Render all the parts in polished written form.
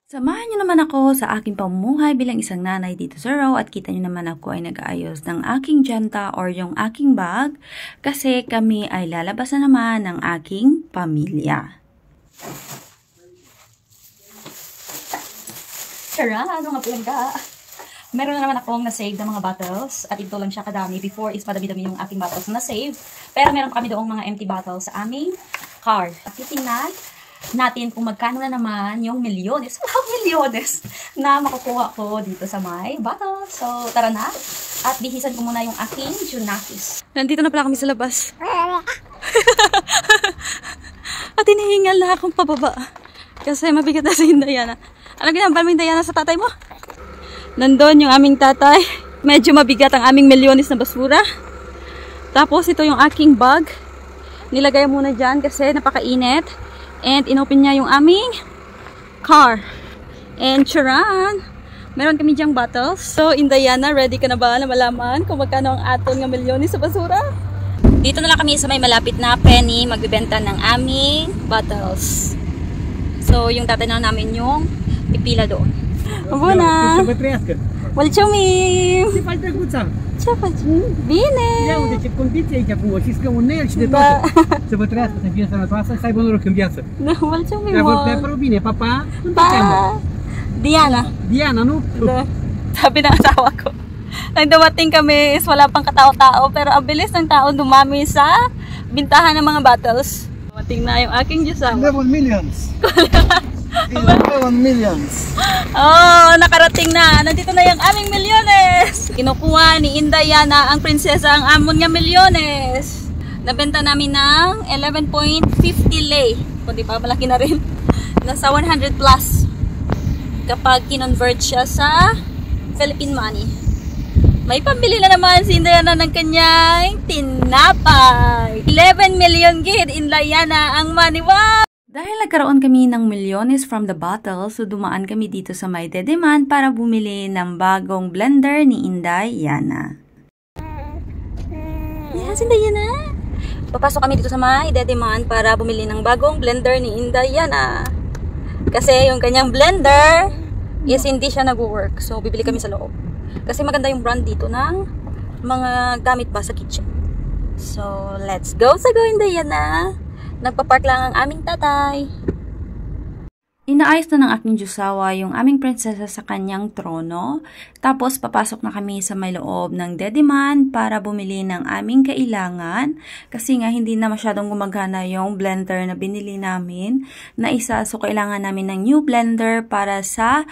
Samahan niyo naman ako sa aking pamumuhay bilang isang nanay dito sa Raw at kita niyo naman ako ay nag-aayos ng aking janta or yung aking bag kasi kami ay lalabas na naman ng aking pamilya. Tara, ano nga palangga? Meron na naman akong na-save na mga bottles at ito lang siya kadami. Before is madami-dami yung aking bottles na na-save. Pero meron pa kami doong mga empty bottles sa aming car. At titingnan natin kung magkano na naman yung milyones na makukuha ko dito sa my bottle. So, tara na. At bihisan ko muna yung aking Junakis. Nandito na pala kami sa labas. At hinihingal na akong pababa. Kasi mabigat na si Diana. Ano ginambal mo yung Diana sa tatay mo? Nandun yung aming tatay. Medyo mabigat ang aming milyones na basura. Tapos ito yung aking bag. Nilagay muna dyan kasi napakainit. And inopen niya yung aming car. And charan! Meron kami dyang bottles. So, Indayana, ready ka na ba na malaman kung magkano ang aton ng milyones sa basura? Dito na lang kami sa may malapit na penny magbibenta ng aming bottles. So, yung tatay na namin yung pipila doon. Abuna! Mulțumim! Ce faci, drăguța? Ce faci? Bine! Ia uite ce condiție aici frumos, și scaunel și de toate. Să vă trăiască, să fie sănătoasă, să aibă noroc în viață. Da, mulțumim mult! Vă bine, pa, pa! Pa! Diana. Diana, nu? Da. Sabi ng asawa ko. Nang dumating kami is wala pang katao-tao pero ang bilis ng tao dumami sa bintahan ng mga bottles. Dumating na yung aking Diyosawa. 11 millions! 11 millions! Oh, nakarating na. Nandito na yung aming milyones. Kinukuha ni Indayana ang prinsesa ang amon nga milyones. Nabenta namin ng 11.50 lei. Kundi pa, malaki na rin. Nasa 100 plus. Kapag kinonvert siya sa Philippine money. May pambili na naman si Indayana ng kanyang tinapay. 11 million gid Indayana ang money. Wow! Dahil nagkaroon kami ng milyones from the bottle, so dumaan kami dito sa may Dediman para bumili ng bagong blender ni Indayana. Yes, Indayana! Papasok kami dito sa may Dediman para bumili ng bagong blender ni Indayana. Kasi yung kanyang blender is hindi siya nag-work. So, bibili kami sa loob. Kasi maganda yung brand dito ng mga gamit ba sa kitchen. So, let's go sa Indayana! Nagpapark lang ang aming tatay. Inaayos na ng aking Diyosawa yung aming prinsesa sa kanyang trono. Tapos papasok na kami sa may loob ng Dediman para bumili ng aming kailangan. Kasi nga hindi na masyadong gumagana yung blender na binili namin na isa. So kailangan namin ng new blender para sa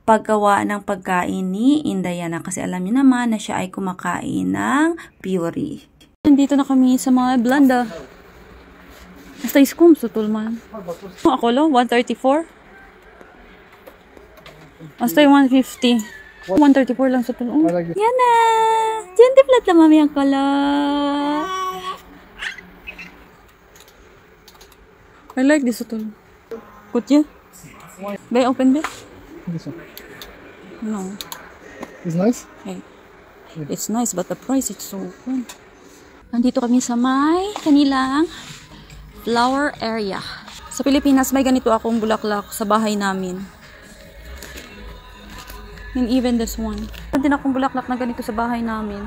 paggawa ng pagkain ni Indayana. Kasi alam niyo naman na siya ay kumakain ng puree. Nandito na kami sa mga blender. Hasta iskum sa tulman. Ako lo, 134. Hasta yung 150. 134 lang sa tulman. Yan na! Diyan diplat na mami ang kala. I like this sa tulman. Put you? Bay, open bay? This one. No. It's nice? Hey. It's nice but the price is so good. Nandito kami sa may kanilang flower area. Sa Pilipinas, may ganito akong bulaklak sa bahay namin. And even this one. Meron din akong bulaklak na ganito sa bahay namin.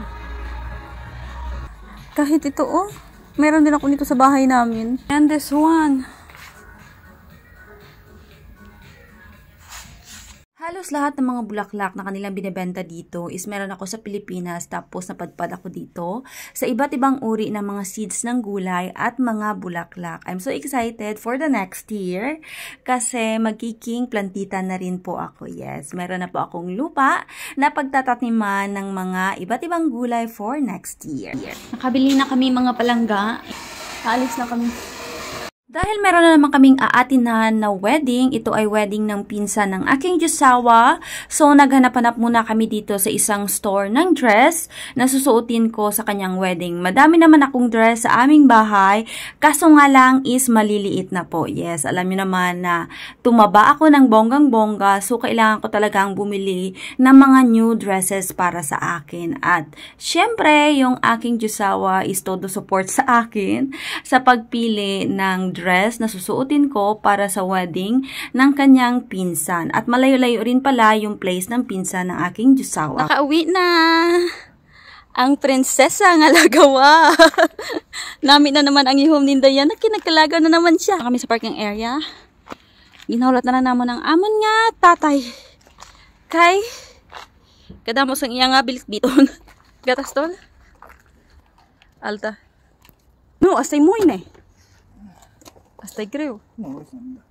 Kahit ito, oh. Meron din ako nito sa bahay namin. And this one. Halos lahat ng mga bulaklak na kanilang binibenta dito is meron ako sa Pilipinas tapos napadpad ako dito sa iba't ibang uri ng mga seeds ng gulay at mga bulaklak. I'm so excited for the next year kasi magiging plantita na rin po ako. Yes, meron na po akong lupa na pagtataniman ng mga iba't ibang gulay for next year. Nakabili na kami mga palangga. Alis na kami. Dahil meron na naman kaming aatinahan na wedding, ito ay wedding ng pinsan ng aking Diyosawa. So, naghanap-hanap muna kami dito sa isang store ng dress na susuotin ko sa kanyang wedding. Madami naman akong dress sa aming bahay, kaso nga lang is maliliit na po. Yes, alam niyo naman na tumaba ako ng bonggang-bongga, so kailangan ko talagang bumili ng mga new dresses para sa akin. At syempre, yung aking Diyosawa is todo support sa akin sa pagpili ng dress dress na susuotin ko para sa wedding ng kanyang pinsan. At malayo-layo rin pala yung place ng pinsan ng aking Diyosawa. Nakauwi na ang prinsesa nga lagawa. Namin na naman ang ihom ni Dayan. Kinagkalaga na naman siya. Kami sa parking area. Ginaulat na naman ang amon nga tatay. Kay kadamos ang iya nga bilik biton. Gatas tol. Alta. No, astay mo ine. Astay creo. No, eso no.